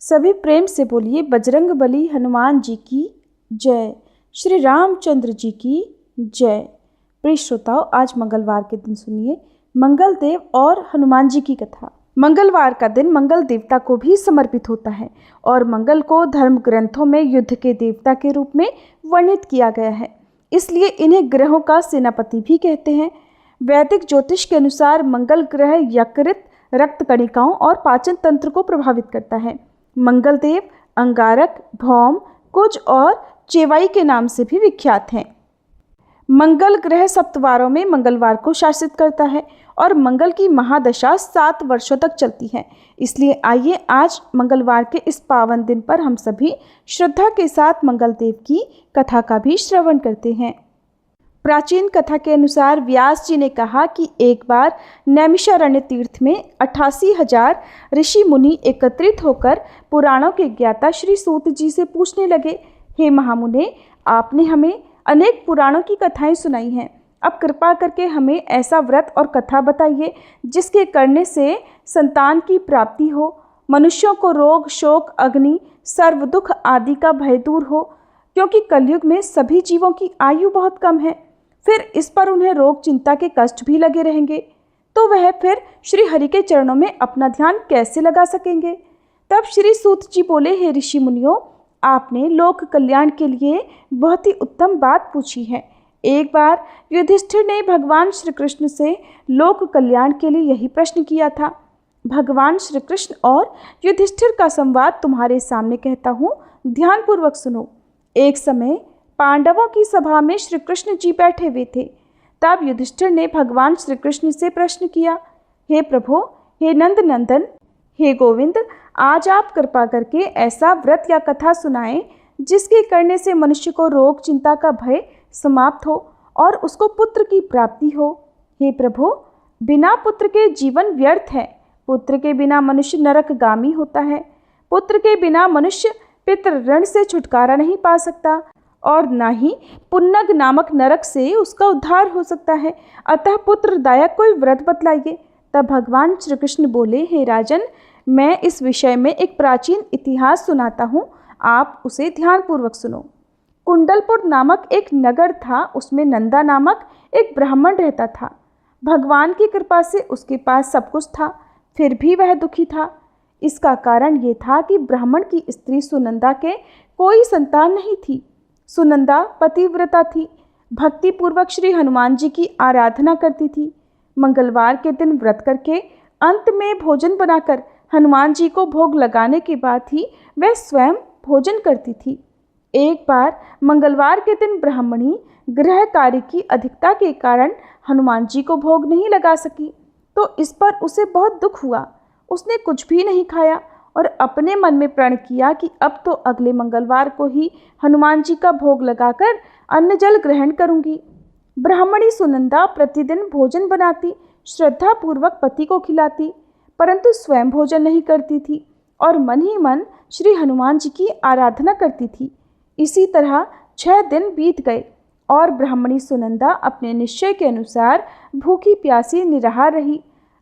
सभी प्रेम से बोलिए बजरंग बली हनुमान जी की जय, श्री रामचंद्र जी की जय। प्रिय श्रोताओं, आज मंगलवार के दिन सुनिए मंगल देव और हनुमान जी की कथा। मंगलवार का दिन मंगल देवता को भी समर्पित होता है और मंगल को धर्म ग्रंथों में युद्ध के देवता के रूप में वर्णित किया गया है, इसलिए इन्हें ग्रहों का सेनापति भी कहते हैं। वैदिक ज्योतिष के अनुसार मंगल ग्रह यकृत, रक्त कणिकाओं और पाचन तंत्र को प्रभावित करता है। मंगल देव अंगारक, भौम, कुज और चेवाई के नाम से भी विख्यात हैं। मंगल ग्रह सप्तवारों में मंगलवार को शासित करता है और मंगल की महादशा 7 वर्षों तक चलती है। इसलिए आइए आज मंगलवार के इस पावन दिन पर हम सभी श्रद्धा के साथ मंगल देव की कथा का भी श्रवण करते हैं। प्राचीन कथा के अनुसार व्यास जी ने कहा कि एक बार नैमिषारण्य तीर्थ में 88,000 ऋषि मुनि एकत्रित होकर पुराणों के ज्ञाता श्री सूत जी से पूछने लगे, हे महामुने, आपने हमें अनेक पुराणों की कथाएं सुनाई हैं। अब कृपा करके हमें ऐसा व्रत और कथा बताइए जिसके करने से संतान की प्राप्ति हो, मनुष्यों को रोग, शोक, अग्नि, सर्व दुख आदि का भय दूर हो, क्योंकि कलयुग में सभी जीवों की आयु बहुत कम है। फिर इस पर उन्हें रोग, चिंता के कष्ट भी लगे रहेंगे, तो वह फिर श्री हरि के चरणों में अपना ध्यान कैसे लगा सकेंगे। तब श्री सूत जी बोले, हे ऋषि मुनियों, आपने लोक कल्याण के लिए बहुत ही उत्तम बात पूछी है। एक बार युधिष्ठिर ने भगवान श्री कृष्ण से लोक कल्याण के लिए यही प्रश्न किया था। भगवान श्री कृष्ण और युधिष्ठिर का संवाद तुम्हारे सामने कहता हूँ, ध्यानपूर्वक सुनो। एक समय पांडवों की सभा में श्री कृष्ण जी बैठे हुए थे। तब युधिष्ठिर ने भगवान श्री कृष्ण से प्रश्न किया, हे प्रभु, हे नंद नंदन, हे गोविंद, आज आप कृपा करके ऐसा व्रत या कथा सुनाएं जिसके करने से मनुष्य को रोग, चिंता का भय समाप्त हो और उसको पुत्र की प्राप्ति हो। हे प्रभु, बिना पुत्र के जीवन व्यर्थ है। पुत्र के बिना मनुष्य नरकगामी होता है। पुत्र के बिना मनुष्य पितृ ऋण से छुटकारा नहीं पा सकता और न ही पुन्नग नामक नरक से उसका उद्धार हो सकता है। अतः पुत्रदायक कोई व्रत बतलाइए। तब भगवान श्री कृष्ण बोले, हे राजन, मैं इस विषय में एक प्राचीन इतिहास सुनाता हूँ, आप उसे ध्यानपूर्वक सुनो। कुंडलपुर नामक एक नगर था, उसमें नंदा नामक एक ब्राह्मण रहता था। भगवान की कृपा से उसके पास सब कुछ था, फिर भी वह दुखी था। इसका कारण ये था कि ब्राह्मण की स्त्री सुनंदा के कोई संतान नहीं थी। सुनंदा पतिव्रता थी, भक्ति पूर्वक श्री हनुमान जी की आराधना करती थी। मंगलवार के दिन व्रत करके अंत में भोजन बनाकर हनुमान जी को भोग लगाने के बाद ही वह स्वयं भोजन करती थी। एक बार मंगलवार के दिन ब्राह्मणी गृह कार्य की अधिकता के कारण हनुमान जी को भोग नहीं लगा सकी, तो इस पर उसे बहुत दुख हुआ। उसने कुछ भी नहीं खाया और अपने मन में प्रण किया कि अब तो अगले मंगलवार को ही हनुमान जी का भोग लगाकर अन्न जल ग्रहण करूंगी। ब्राह्मणी सुनंदा प्रतिदिन भोजन बनाती, श्रद्धा पूर्वक पति को खिलाती, परंतु स्वयं भोजन नहीं करती थी और मन ही मन श्री हनुमान जी की आराधना करती थी। इसी तरह 6 दिन बीत गए और ब्राह्मणी सुनंदा अपने निश्चय के अनुसार भूखी प्यासी निराहार रही।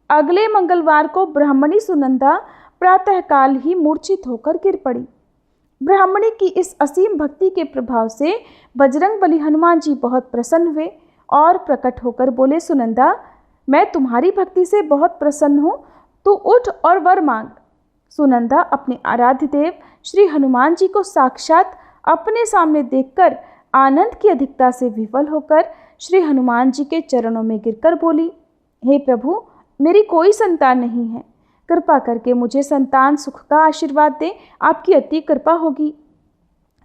अगले मंगलवार को ब्राह्मणी सुनंदा प्रातःकाल ही मूर्छित होकर गिर पड़ी। ब्राह्मणी की इस असीम भक्ति के प्रभाव से बजरंग बली हनुमान जी बहुत प्रसन्न हुए और प्रकट होकर बोले, सुनंदा, मैं तुम्हारी भक्ति से बहुत प्रसन्न हूँ, तू उठ और वर मांग। सुनंदा अपने आराध्य देव श्री हनुमान जी को साक्षात अपने सामने देखकर आनंद की अधिकता से विफल होकर श्री हनुमान जी के चरणों में गिरकर बोली, हे प्रभु, मेरी कोई संतान नहीं है, कृपा करके मुझे संतान सुख का आशीर्वाद दें, आपकी अति कृपा होगी।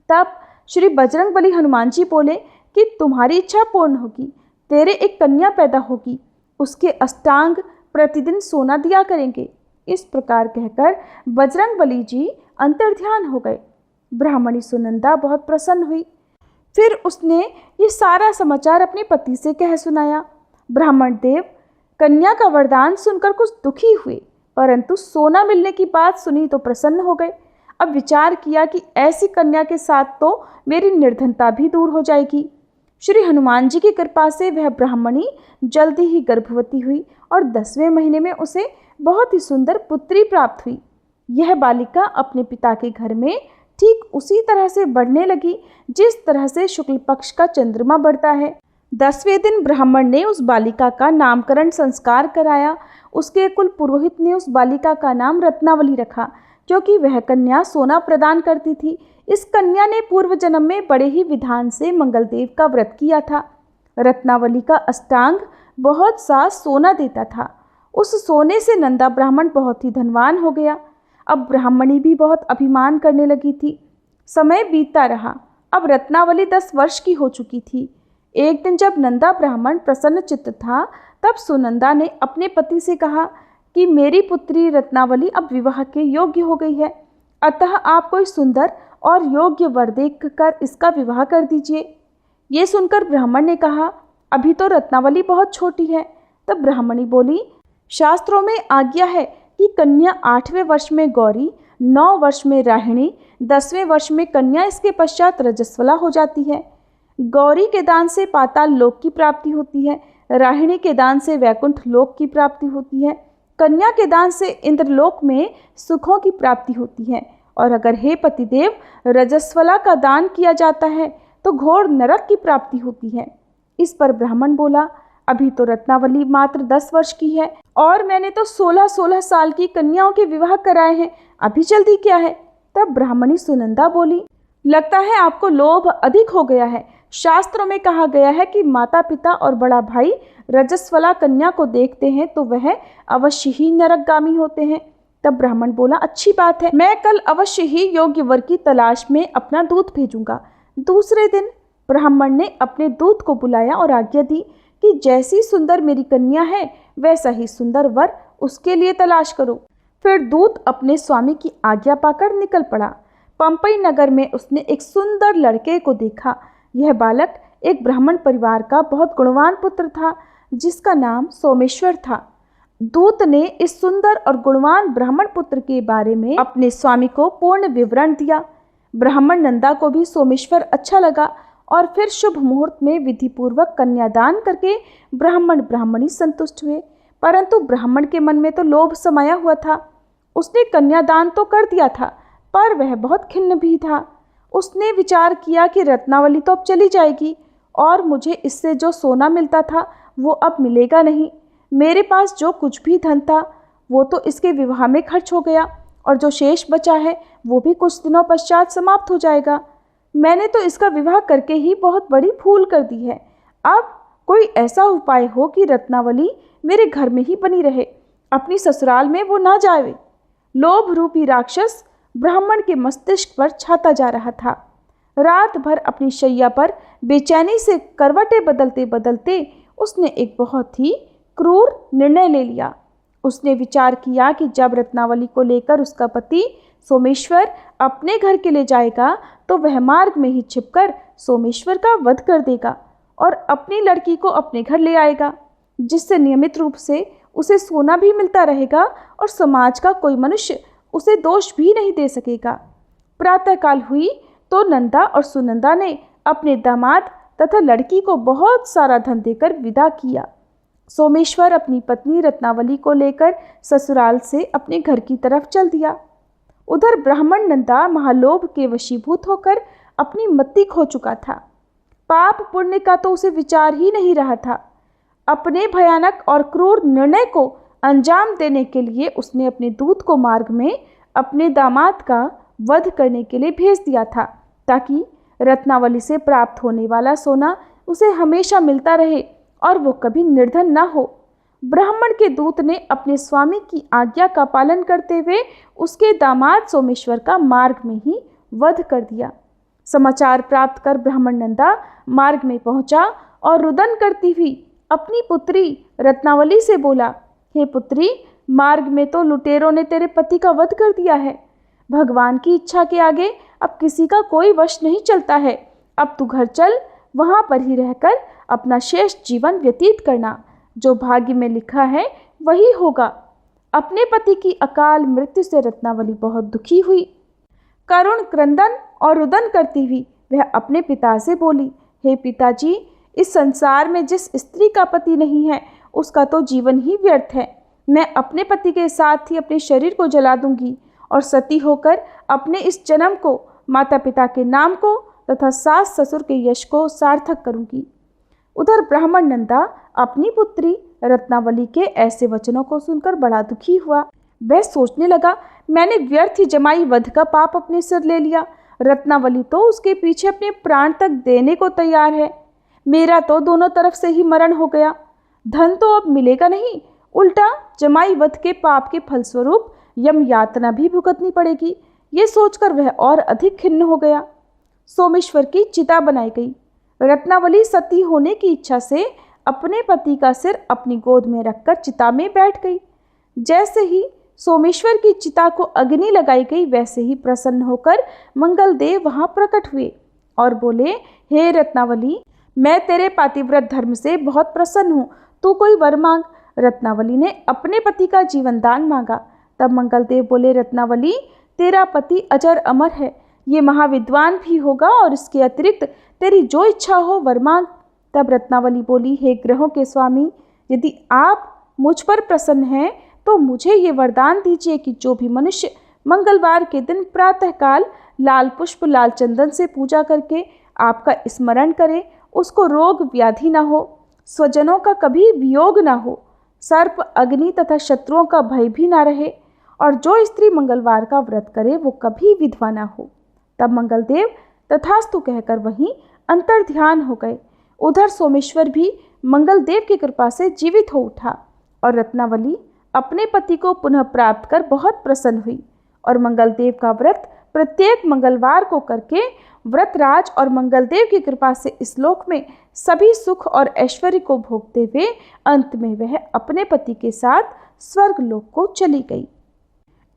तब श्री बजरंग बली हनुमान जी बोले कि तुम्हारी इच्छा पूर्ण होगी, तेरे एक कन्या पैदा होगी, उसके अष्टांग प्रतिदिन सोना दिया करेंगे। इस प्रकार कहकर बजरंग बली जी अंतर्ध्यान हो गए। ब्राह्मणी सुनंदा बहुत प्रसन्न हुई। फिर उसने ये सारा समाचार अपने पति से कह सुनाया। ब्राह्मण देव कन्या का वरदान सुनकर कुछ दुखी हुए, परंतु सोना मिलने की बात सुनी तो प्रसन्न हो गए। अब विचार किया कि ऐसी कन्या के साथ तो मेरी निर्धनता भी दूर हो जाएगी। श्री हनुमान जी की कृपा से वह ब्राह्मणी जल्दी ही गर्भवती हुई और 10वें महीने में उसे बहुत ही सुंदर पुत्री प्राप्त हुई। यह बालिका अपने पिता के घर में ठीक उसी तरह से बढ़ने लगी जिस तरह से शुक्ल पक्ष का चंद्रमा बढ़ता है। 10वें दिन ब्राह्मण ने उस बालिका का नामकरण संस्कार कराया। उसके कुल पुरोहित ने उस बालिका का नाम रत्नावली रखा, क्योंकि वह कन्या सोना प्रदान करती थी। इस कन्या ने पूर्व जन्म में बड़े ही विधान से मंगलदेव का व्रत किया था। रत्नावली का अष्टांग बहुत सा सोना देता था। उस सोने से नंदा ब्राह्मण बहुत ही धनवान हो गया। अब ब्राह्मणी भी बहुत अभिमान करने लगी थी। समय बीतता रहा। अब रत्नावली 10 वर्ष की हो चुकी थी। एक दिन जब नंदा ब्राह्मण प्रसन्न चित्त था, तब सुनंदा ने अपने पति से कहा कि मेरी पुत्री रत्नावली अब विवाह के योग्य हो गई है, अतः आप कोई सुंदर और योग्य वर देख कर इसका विवाह कर दीजिए। ये सुनकर ब्राह्मण ने कहा, अभी तो रत्नावली बहुत छोटी है। तब ब्राह्मणी बोली, शास्त्रों में आज्ञा है कि कन्या 8वें वर्ष में गौरी, 9 वर्ष में राहिणी, 10वें वर्ष में कन्या, इसके पश्चात रजस्वला हो जाती है। गौरी के दान से पाताल लोक की प्राप्ति होती है, राहिणी के दान से वैकुंठ लोक की प्राप्ति होती है, कन्या के दान से इंद्रलोक में सुखों की प्राप्ति होती है, और अगर हे पतिदेव रजस्वला का दान किया जाता है तो घोर नरक की प्राप्ति होती है। इस पर ब्राह्मण बोला, अभी तो रत्नावली मात्र 10 वर्ष की है और मैंने तो 16-16 साल की कन्याओं के विवाह कराए हैं, अभी जल्दी क्या है। तब ब्राह्मणी सुनंदा बोली, लगता है आपको लोभ अधिक हो गया है। शास्त्रों में कहा गया है कि माता पिता और बड़ा भाई रजस्वला कन्या को देखते हैं तो वह अवश्य ही नरकगामी होते हैं। तब ब्राह्मण बोला, अच्छी बात है, मैं कल अवश्य ही योग्य वर की तलाश में अपना दूत भेजूंगा। दूसरे दिन ब्राह्मण ने अपने दूत को बुलाया और आज्ञा दी कि जैसी सुंदर मेरी कन्या है वैसा ही सुंदर वर उसके लिए तलाश करो। फिर दूत अपने स्वामी की आज्ञा पाकर निकल पड़ा। पंपई नगर में उसने एक सुंदर लड़के को देखा। यह बालक एक ब्राह्मण परिवार का बहुत गुणवान पुत्र था, जिसका नाम सोमेश्वर था। दूत ने इस सुंदर और गुणवान ब्राह्मण पुत्र के बारे में अपने स्वामी को पूर्ण विवरण दिया। ब्राह्मण नंदा को भी सोमेश्वर अच्छा लगा और फिर शुभ मुहूर्त में विधि पूर्वक कन्यादान करके ब्राह्मण ब्राह्मणी संतुष्ट हुए। परंतु ब्राह्मण के मन में तो लोभ समाया हुआ था। उसने कन्यादान तो कर दिया था, पर वह बहुत खिन्न भी था। उसने विचार किया कि रत्नावली तो अब चली जाएगी और मुझे इससे जो सोना मिलता था वो अब मिलेगा नहीं। मेरे पास जो कुछ भी धन था वो तो इसके विवाह में खर्च हो गया और जो शेष बचा है वो भी कुछ दिनों पश्चात समाप्त हो जाएगा। मैंने तो इसका विवाह करके ही बहुत बड़ी भूल कर दी है। अब कोई ऐसा उपाय हो कि रत्नावली मेरे घर में ही बनी रहे, अपनी ससुराल में वो ना जाए। लोभ रूपी राक्षस ब्राह्मण के मस्तिष्क पर छाता जा रहा था। रात भर अपनी शैया पर बेचैनी से करवटें बदलते बदलते उसने एक बहुत ही क्रूर निर्णय ले लिया। उसने विचार किया कि जब रत्नावली को लेकर उसका पति सोमेश्वर अपने घर के लिए जाएगा तो वह मार्ग में ही छिपकर सोमेश्वर का वध कर देगा और अपनी लड़की को अपने घर ले आएगा, जिससे नियमित रूप से उसे सोना भी मिलता रहेगा और समाज का कोई मनुष्य उसे दोष भी नहीं दे सकेगा। प्रातःकाल हुई तो नंदा और सुनंदा ने अपने दामाद तथा लड़की को बहुत सारा धन देकर विदा किया। सोमेश्वर अपनी पत्नी रत्नावली को लेकर ससुराल से अपने घर की तरफ चल दिया। उधर ब्राह्मण नंदा महालोभ के वशीभूत होकर अपनी मति खो चुका था। पाप पुण्य का तो उसे विचार ही नहीं रहा था। अपने भयानक और क्रूर निर्णय को अंजाम देने के लिए उसने अपने दूत को मार्ग में अपने दामाद का वध करने के लिए भेज दिया था, ताकि रत्नावली से प्राप्त होने वाला सोना उसे हमेशा मिलता रहे और वो कभी निर्धन ना हो। ब्राह्मण के दूत ने अपने स्वामी की आज्ञा का पालन करते हुए उसके दामाद सोमेश्वर का मार्ग में ही वध कर दिया। समाचार प्राप्त कर ब्राह्मण नंदा मार्ग में पहुंचा और रुदन करती हुई अपनी पुत्री रत्नावली से बोला, हे पुत्री, मार्ग में तो लुटेरों ने तेरे पति का वध कर दिया है। भगवान की इच्छा के आगे अब किसी का कोई वश नहीं चलता है। अब तू घर चल, वहाँ पर ही रहकर अपना शेष जीवन व्यतीत करना। जो भाग्य में लिखा है वही होगा। अपने पति की अकाल मृत्यु से रत्नावली बहुत दुखी हुई। करुण क्रंदन और रुदन करती हुई वह अपने पिता से बोली, हे पिताजी, इस संसार में जिस स्त्री का पति नहीं है उसका तो जीवन ही व्यर्थ है। मैं अपने पति के साथ ही अपने शरीर को जला दूंगी और सती होकर अपने इस जन्म को, माता पिता के नाम को तथा सास ससुर के यश को सार्थक करूंगी। उधर ब्राह्मण नंदा अपनी पुत्री रत्नावली के ऐसे वचनों को सुनकर बड़ा दुखी हुआ। वह सोचने लगा, मैंने व्यर्थ ही जमाई वध का पाप अपने सिर ले लिया। रत्नावली तो उसके पीछे अपने प्राण तक देने को तैयार है। मेरा तो दोनों तरफ से ही मरण हो गया। धन तो अब मिलेगा नहीं, उल्टा जमाई वध के पाप के फलस्वरूप यम यातना भी भुगतनी पड़ेगी। ये सोचकर वह और अधिक खिन्न हो गया। सोमेश्वर की चिता बनाई गई। रत्नावली सती होने की इच्छा से अपने पति का सिर अपनी गोद में रखकर चिता में बैठ गई। जैसे ही सोमेश्वर की चिता को अग्नि लगाई गई, वैसे ही प्रसन्न होकर मंगलदेव वहां प्रकट हुए और बोले, हे रत्नावली, मैं तेरे पातिव्रत धर्म से बहुत प्रसन्न हूँ, तू कोई वर मांग। रत्नावली ने अपने पति का जीवन दान मांगा। तब मंगलदेव बोले, रत्नावली, तेरा पति अजर अमर है, ये महाविद्वान भी होगा और इसके अतिरिक्त तेरी जो इच्छा हो वर मांग। तब रत्नावली बोली, हे ग्रहों के स्वामी, यदि आप मुझ पर प्रसन्न हैं तो मुझे ये वरदान दीजिए कि जो भी मनुष्य मंगलवार के दिन प्रातःकाल लाल पुष्प लाल चंदन से पूजा करके आपका स्मरण करे, उसको रोग व्याधि न हो, स्वजनों का कभी वियोग न हो, सर्प अग्नि तथा शत्रुओं का भय भी न रहे, और जो स्त्री मंगलवार का व्रत करे वो कभी विधवा न हो। तब मंगलदेव तथास्तु कहकर वहीं अंतर ध्यान हो गए। उधर सोमेश्वर भी मंगलदेव की कृपा से जीवित हो उठा और रत्नावली अपने पति को पुनः प्राप्त कर बहुत प्रसन्न हुई और मंगलदेव का व्रत प्रत्येक मंगलवार को करके व्रतराज और मंगलदेव की कृपा से इस लोक में सभी सुख और ऐश्वर्य को भोगते हुए अंत में वह अपने पति के साथ स्वर्ग लोक को चली गई।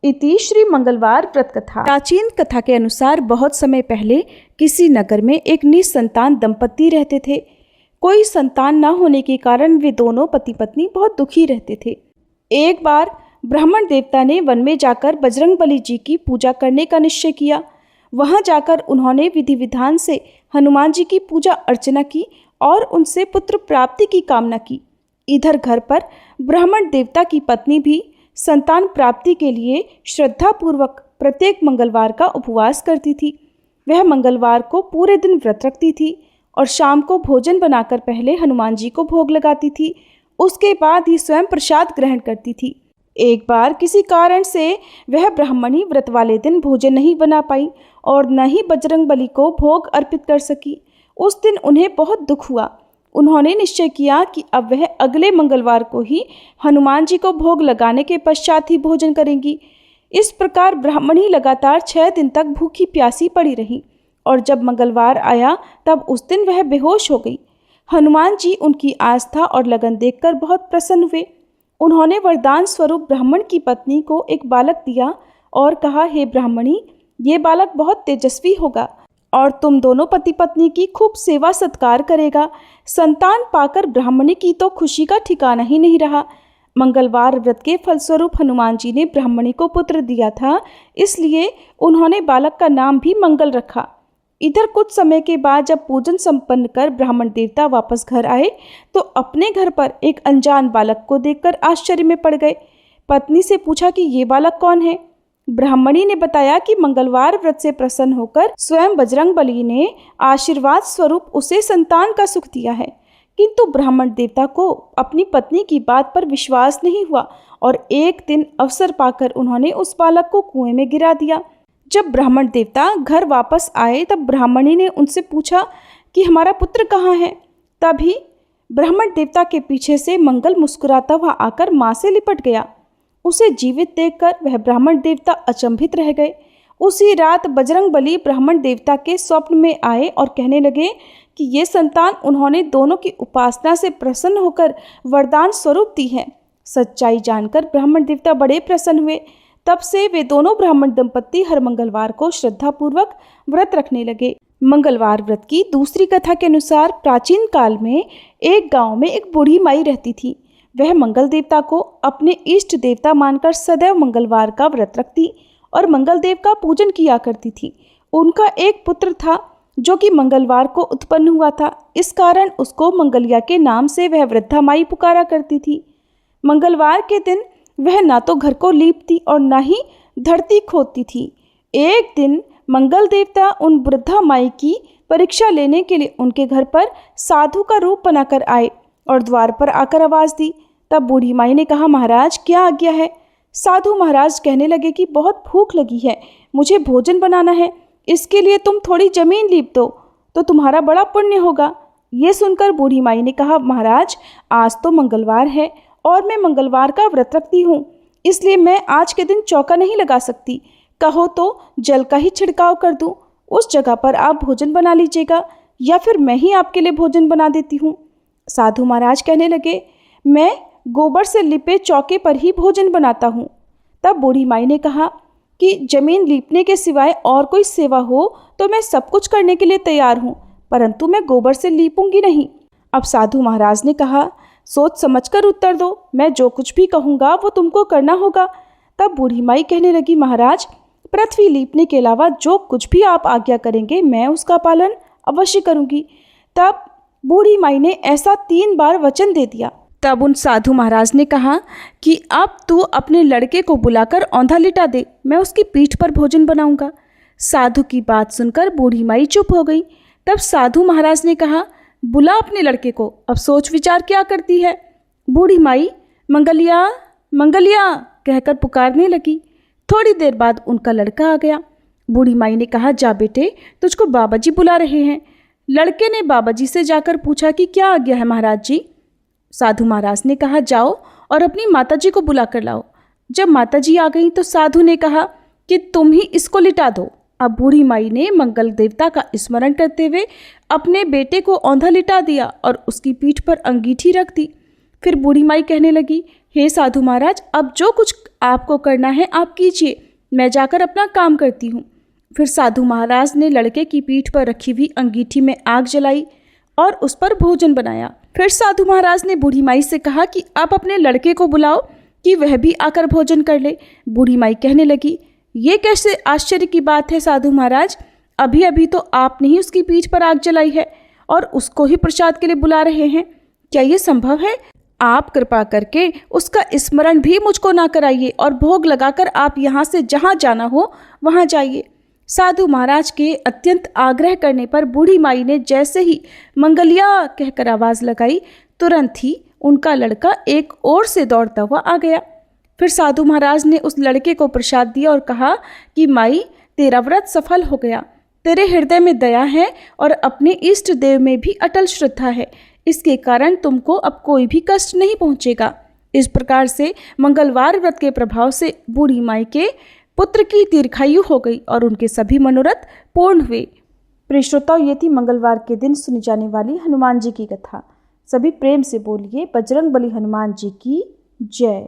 इति श्री मंगलवार व्रत कथा। प्राचीन कथा के अनुसार बहुत समय पहले किसी नगर में एक निसंतान दंपति रहते थे। कोई संतान न होने के कारण वे दोनों पति पत्नी बहुत दुखी रहते थे। एक बार ब्राह्मण देवता ने वन में जाकर बजरंगबली जी की पूजा करने का निश्चय किया। वहां जाकर उन्होंने विधि विधान से हनुमान जी की पूजा अर्चना की और उनसे पुत्र प्राप्ति की कामना की। इधर घर पर ब्राह्मण देवता की पत्नी भी संतान प्राप्ति के लिए श्रद्धापूर्वक प्रत्येक मंगलवार का उपवास करती थी। वह मंगलवार को पूरे दिन व्रत रखती थी और शाम को भोजन बनाकर पहले हनुमान जी को भोग लगाती थी, उसके बाद ही स्वयं प्रसाद ग्रहण करती थी। एक बार किसी कारण से वह ब्राह्मणी व्रत वाले दिन भोजन नहीं बना पाई और न ही बजरंगबली को भोग अर्पित कर सकी। उस दिन उन्हें बहुत दुख हुआ। उन्होंने निश्चय किया कि अब वह अगले मंगलवार को ही हनुमान जी को भोग लगाने के पश्चात ही भोजन करेंगी। इस प्रकार ब्राह्मणी लगातार 6 दिन तक भूखी प्यासी पड़ी रही और जब मंगलवार आया तब उस दिन वह बेहोश हो गई। हनुमान जी उनकी आस्था और लगन देखकर बहुत प्रसन्न हुए। उन्होंने वरदान स्वरूप ब्राह्मण की पत्नी को एक बालक दिया और कहा, हे ब्राह्मणी, ये बालक बहुत तेजस्वी होगा और तुम दोनों पति पत्नी की खूब सेवा सत्कार करेगा। संतान पाकर ब्राह्मणी की तो खुशी का ठिकाना ही नहीं रहा। मंगलवार व्रत के फलस्वरूप हनुमान जी ने ब्राह्मणी को पुत्र दिया था, इसलिए उन्होंने बालक का नाम भी मंगल रखा। इधर कुछ समय के बाद जब पूजन संपन्न कर ब्राह्मण देवता वापस घर आए तो अपने घर पर एक अनजान बालक को देखकर आश्चर्य में पड़ गए। पत्नी से पूछा कि ये बालक कौन है। ब्राह्मणी ने बताया कि मंगलवार व्रत से प्रसन्न होकर स्वयं बजरंगबली ने आशीर्वाद स्वरूप उसे संतान का सुख दिया है। किंतु ब्राह्मण देवता को अपनी पत्नी की बात पर विश्वास नहीं हुआ और एक दिन अवसर पाकर उन्होंने उस बालक को कुएं में गिरा दिया। जब ब्राह्मण देवता घर वापस आए तब ब्राह्मणी ने उनसे पूछा कि हमारा पुत्र कहाँ है। तभी ब्राह्मण देवता के पीछे से मंगल मुस्कुराता हुआ आकर माँ से लिपट गया। उसे जीवित देखकर वह ब्राह्मण देवता अचंभित रह गए। उसी रात बजरंगबली ब्राह्मण देवता के स्वप्न में आए और कहने लगे कि ये संतान उन्होंने दोनों की उपासना से प्रसन्न होकर वरदान स्वरूप दी है। सच्चाई जानकर ब्राह्मण देवता बड़े प्रसन्न हुए। तब से वे दोनों ब्राह्मण दंपत्ति हर मंगलवार को श्रद्धापूर्वक व्रत रखने लगे। मंगलवार व्रत की दूसरी कथा के अनुसार प्राचीन काल में एक गांव में एक बूढ़ी माई रहती थी। वह मंगल देवता को अपने इष्ट देवता मानकर सदैव मंगलवार का व्रत रखती और मंगल देव का पूजन किया करती थी। उनका एक पुत्र था जो कि मंगलवार को उत्पन्न हुआ था। इस कारण उसको मंगलिया के नाम से वह वृद्धा माई पुकारा करती थी। मंगलवार के दिन वह ना तो घर को लीपती और न ही धरती खोदती थी। एक दिन मंगल देवता उन वृद्धा माई की परीक्षा लेने के लिए उनके घर पर साधु का रूप बनाकर आए और द्वार पर आकर आवाज़ दी। तब बूढ़ी माई ने कहा, महाराज क्या आज्ञा है? साधु महाराज कहने लगे कि बहुत भूख लगी है, मुझे भोजन बनाना है, इसके लिए तुम थोड़ी जमीन लीप दो तो तुम्हारा बड़ा पुण्य होगा। ये सुनकर बूढ़ी माई ने कहा, महाराज आज तो मंगलवार है और मैं मंगलवार का व्रत रखती हूँ, इसलिए मैं आज के दिन चौका नहीं लगा सकती। कहो तो जल का ही छिड़काव कर दूँ, उस जगह पर आप भोजन बना लीजिएगा या फिर मैं ही आपके लिए भोजन बना देती हूँ। साधु महाराज कहने लगे, मैं गोबर से लिपे चौके पर ही भोजन बनाता हूँ। तब बूढ़ी माई ने कहा कि जमीन लीपने के सिवाय और कोई सेवा हो तो मैं सब कुछ करने के लिए तैयार हूँ, परंतु मैं गोबर से लीपूंगी नहीं। अब साधु महाराज ने कहा, सोच समझकर उत्तर दो, मैं जो कुछ भी कहूँगा वो तुमको करना होगा। तब बूढ़ी माई कहने लगी, महाराज पृथ्वी लीपने के अलावा जो कुछ भी आप आज्ञा करेंगे मैं उसका पालन अवश्य करूँगी। तब बूढ़ी माई ने ऐसा 3 बार वचन दे दिया। तब उन साधु महाराज ने कहा कि अब तू अपने लड़के को बुलाकर औंधा लिटा दे, मैं उसकी पीठ पर भोजन बनाऊंगा। साधु की बात सुनकर बूढ़ी माई चुप हो गई। तब साधु महाराज ने कहा, बुला अपने लड़के को, अब सोच विचार क्या करती है। बूढ़ी माई मंगलिया मंगलिया कहकर पुकारने लगी। थोड़ी देर बाद उनका लड़का आ गया। बूढ़ी माई ने कहा, जा बेटे तुझको बाबा जी बुला रहे हैं। लड़के ने बाबा जी से जाकर पूछा कि क्या आज्ञा है महाराज जी। साधु महाराज ने कहा, जाओ और अपनी माता जी को बुला कर लाओ। जब माता जी आ गई तो साधु ने कहा कि तुम ही इसको लिटा दो। अब बूढ़ी माई ने मंगल देवता का स्मरण करते हुए अपने बेटे को औंधा लिटा दिया और उसकी पीठ पर अंगीठी रख दी। फिर बूढ़ी माई कहने लगी, हे साधु महाराज अब जो कुछ आपको करना है आप कीजिए, मैं जाकर अपना काम करती हूँ। फिर साधु महाराज ने लड़के की पीठ पर रखी हुई अंगीठी में आग जलाई और उस पर भोजन बनाया। फिर साधु महाराज ने बूढ़ी माई से कहा कि आप अपने लड़के को बुलाओ कि वह भी आकर भोजन कर ले। बूढ़ी माई कहने लगी, ये कैसे आश्चर्य की बात है साधु महाराज, अभी अभी तो आपने ही उसकी पीठ पर आग जलाई है और उसको ही प्रसाद के लिए बुला रहे हैं, क्या ये संभव है? आप कृपा करके उसका स्मरण भी मुझको ना कराइए और भोग लगाकर आप यहाँ से जहाँ जाना हो वहाँ जाइए। साधु महाराज के अत्यंत आग्रह करने पर बूढ़ी माई ने जैसे ही मंगलिया कहकर आवाज़ लगाई, तुरंत ही उनका लड़का एक ओर से दौड़ता हुआ आ गया। फिर साधु महाराज ने उस लड़के को प्रसाद दिया और कहा कि माई तेरा व्रत सफल हो गया, तेरे हृदय में दया है और अपने इष्ट देव में भी अटल श्रद्धा है, इसके कारण तुमको अब कोई भी कष्ट नहीं पहुँचेगा। इस प्रकार से मंगलवार व्रत के प्रभाव से बूढ़ी माई के पुत्र की दीर्घायु हो गई और उनके सभी मनोरथ पूर्ण हुए। प्रिय श्रोताओं, ये थी मंगलवार के दिन सुनी जाने वाली हनुमान जी की कथा। सभी प्रेम से बोलिए, बजरंग बली हनुमान जी की जय।